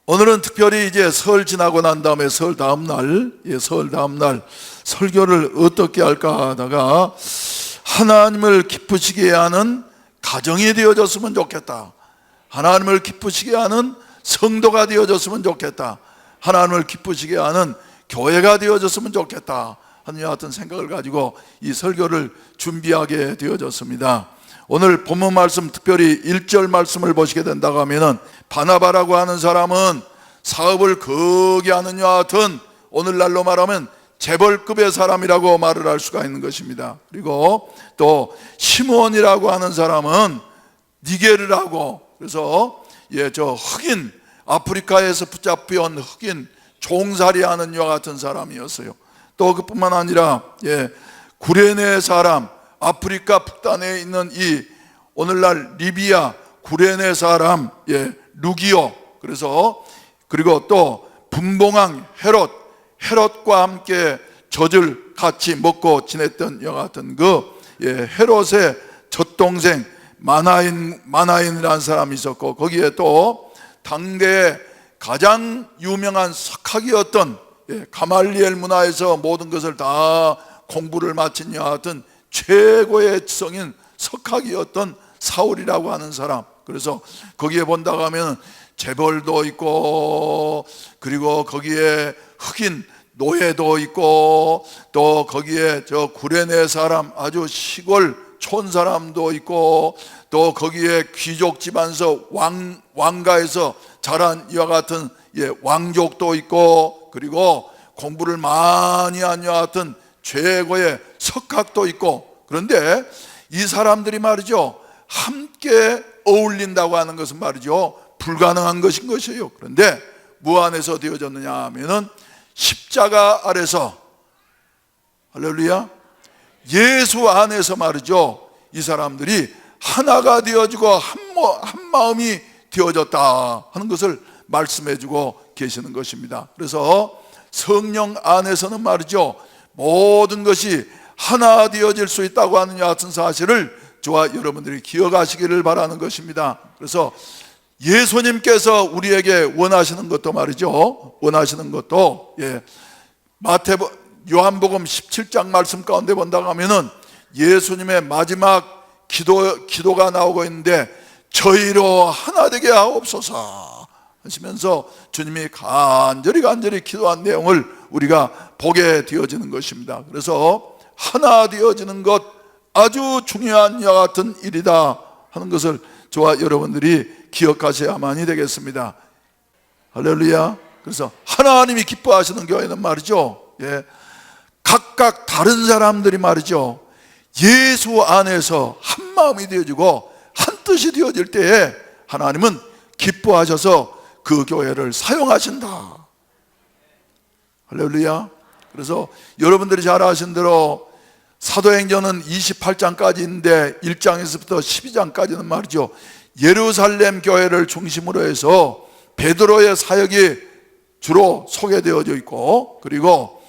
오늘은 특별히 이제 설 지나고 난 다음에 설 다음날 설교를 어떻게 할까 하다가 하나님을 기쁘시게 하는 가정이 되어졌으면 좋겠다. 하나님을 기쁘시게 하는 성도가 되어졌으면 좋겠다. 하나님을 기쁘시게 하는 교회가 되어졌으면 좋겠다 하는 같은 생각을 가지고 이 설교를 준비하게 되어졌습니다. 오늘 본문 말씀, 특별히 1절 말씀을 보시게 된다고 하면은, 바나바라고 하는 사람은 사업을 거기 하는 이와 같은, 오늘날로 말하면 재벌급의 사람이라고 말을 할 수가 있는 것입니다. 그리고 또 시므온이라고 하는 사람은 니게르라고, 그래서 저 흑인, 아프리카에서 붙잡혀온 흑인 종살이하는 이와 같은 사람이었어요. 또 그뿐만 아니라 구레네 사람, 아프리카 북단에 있는 이 오늘날 리비아 구레네 사람 루기오, 그리고 또 분봉왕 헤롯과 함께 젖을 같이 먹고 지냈던 이와 같은 헤롯의 젖동생 마나인이라는 사람이 있었고, 거기에 또 당대의 가장 유명한 석학이었던 가말리엘 문화에서 모든 것을 다 공부를 마친 이와 같은 최고의 지성인 석학이었던 사울이라고 하는 사람, 그래서 거기에 본다고 하면 재벌도 있고, 그리고 거기에 흑인 노예도 있고, 또 거기에 저 구레네 사람, 아주 시골 촌 사람도 있고, 또 거기에 귀족 집안에서 왕가에서 자란 이와 같은 왕족도 있고, 그리고 공부를 많이 한 이와 같은 최고의 석학도 있고. 그런데 이 사람들이 말이죠, 함께 어울린다고 하는 것은 말이죠 불가능한 것인 것이에요. 그런데 무 안에서 되어졌느냐 하면은 십자가 아래서, 할렐루야, 예수 안에서 말이죠, 이 사람들이 하나가 되어지고 한 마음이 되어졌다 하는 것을 말씀해 주고 계시는 것입니다. 그래서 성령 안에서는 말이죠, 모든 것이 하나 되어질 수 있다고 하는 같은 사실을 저와 여러분들이 기억하시기를 바라는 것입니다. 그래서 예수님께서 우리에게 원하시는 것도 말이죠, 요한복음 17장 말씀 가운데 본다고 하면은 예수님의 마지막 기도가 나오고 있는데, 저희로 하나 되게 하옵소서 하시면서 주님이 간절히 기도한 내용을 우리가 보게 되어지는 것입니다. 그래서 하나 되어지는 것, 아주 중요한 이와 같은 일이다 하는 것을 저와 여러분들이 기억하셔야만이 되겠습니다. 할렐루야. 그래서 하나님이 기뻐하시는 교회는 말이죠, 각각 다른 사람들이 말이죠, 예수 안에서 한 마음이 되어지고 한 뜻이 되어질 때에 하나님은 기뻐하셔서 그 교회를 사용하신다. 할렐루야. 그래서 여러분들이 잘 아신 대로 사도행전은 28장까지 있는데 1장에서부터 12장까지는 말이죠, 예루살렘 교회를 중심으로 해서 베드로의 사역이 주로 소개되어져 있고, 그리고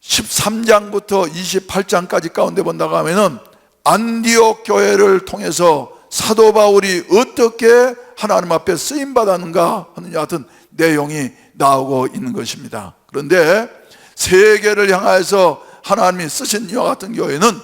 13장부터 28장까지 가운데 본다고 하면은 안디옥 교회를 통해서 사도 바울이 어떻게 하나님 앞에 쓰임받았는가 하는 같은 내용이 나오고 있는 것입니다. 그런데 세계를 향하여서 하나님이 쓰신 이와 같은 교회는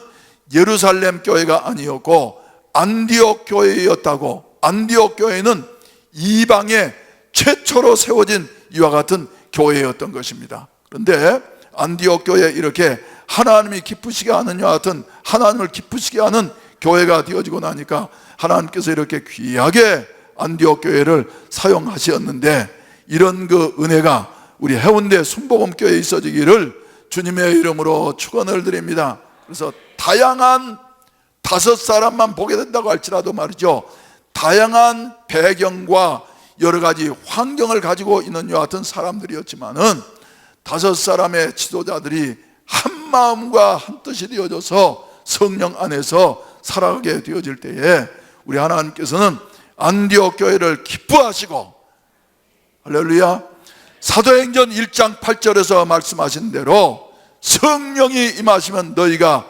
예루살렘 교회가 아니었고 안디옥 교회였다고. 안디옥 교회는 이방에 최초로 세워진 이와 같은 교회였던 것입니다. 그런데 안디옥 교회에 이렇게 하나님이 기쁘시게 하는 이와 같은, 하나님을 기쁘시게 하는 교회가 되어지고 나니까 하나님께서 이렇게 귀하게 안디옥 교회를 사용하셨는데, 이런 은혜가 우리 해운대 순복음교회에 있어지기를 주님의 이름으로 축원을 드립니다. 그래서 다양한 5사람만 보게 된다고 할지라도 말이죠, 다양한 배경과 여러 가지 환경을 가지고 있는 이와 같은 사람들이었지만은 5사람의 지도자들이 한 마음과 한 뜻이 되어져서 성령 안에서 살아가게 되어질 때에 우리 하나님께서는 안디옥 교회를 기뻐하시고, 할렐루야, 사도행전 1장 8절에서 말씀하신 대로 성령이 임하시면 너희가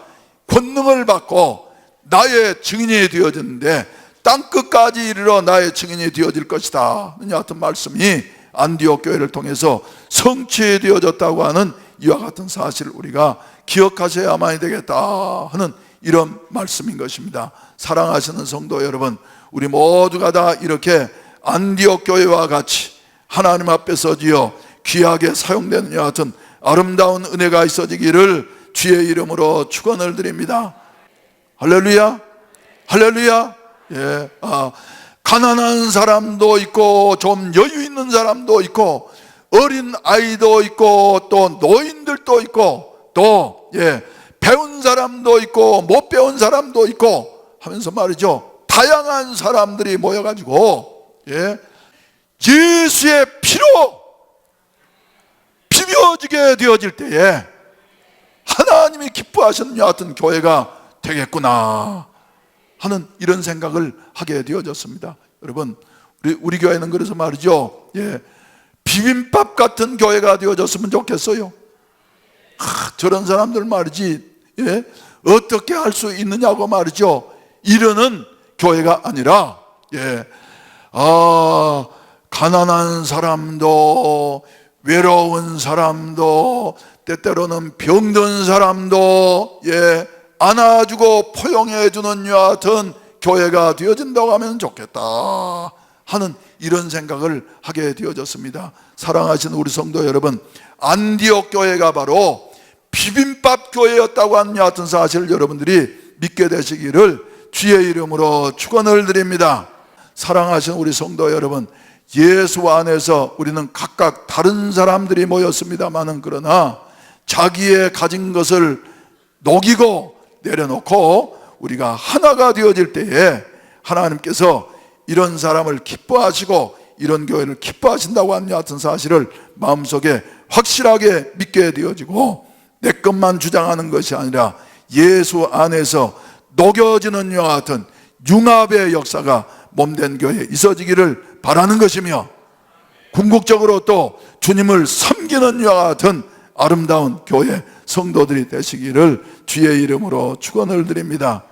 권능을 받고 나의 증인이 되어졌는데 땅끝까지 이르러 나의 증인이 되어질 것이다 하는 같은 말씀이 안디옥 교회를 통해서 성취되어졌다고 하는 이와 같은 사실을 우리가 기억하셔야만이 되겠다 하는 이런 말씀인 것입니다. 사랑하시는 성도 여러분, 우리 모두가 다 이렇게 안디옥 교회와 같이 하나님 앞에 서지어 귀하게 사용되는 이와 같은 아름다운 은혜가 있어지기를 주의 이름으로 축원을 드립니다. 할렐루야, 할렐루야. 예, 가난한 사람도 있고 좀 여유 있는 사람도 있고 어린 아이도 있고 또 노인들도 있고 또 배운 사람도 있고 못 배운 사람도 있고 하면서 말이죠, 다양한 사람들이 모여가지고 예수의 피로 비벼지게 되어질 때에 하나님이 기뻐하시는 여하튼 교회가 되겠구나 하는 이런 생각을 하게 되어졌습니다. 여러분, 우리 교회는 그래서 말이죠, 비빔밥 같은 교회가 되어졌으면 좋겠어요. 저런 사람들 말이지, 어떻게 할 수 있느냐고 말이죠, 이러는 교회가 아니라, 가난한 사람도 외로운 사람도 때때로는 병든 사람도 안아주고 포용해주는 이와 같은 교회가 되어진다고 하면 좋겠다 하는 이런 생각을 하게 되어졌습니다. 사랑하시는 우리 성도 여러분, 안디옥 교회가 바로 비빔밥 교회였다고 하는 이와 같은 사실을 여러분들이 믿게 되시기를 주의 이름으로 축원을 드립니다. 사랑하시는 우리 성도 여러분, 예수 안에서 우리는 각각 다른 사람들이 모였습니다마는 그러나 자기의 가진 것을 녹이고 내려놓고 우리가 하나가 되어질 때에 하나님께서 이런 사람을 기뻐하시고 이런 교회를 기뻐하신다고 하는 같은 사실을 마음속에 확실하게 믿게 되어지고 내 것만 주장하는 것이 아니라 예수 안에서 녹여지는 이와 같은 융합의 역사가 몸된 교회에 있어지기를 바라는 것이며, 궁극적으로 또 주님을 섬기는 이와 같은 아름다운 교회 성도들이 되시기를 주의 이름으로 축원을 드립니다.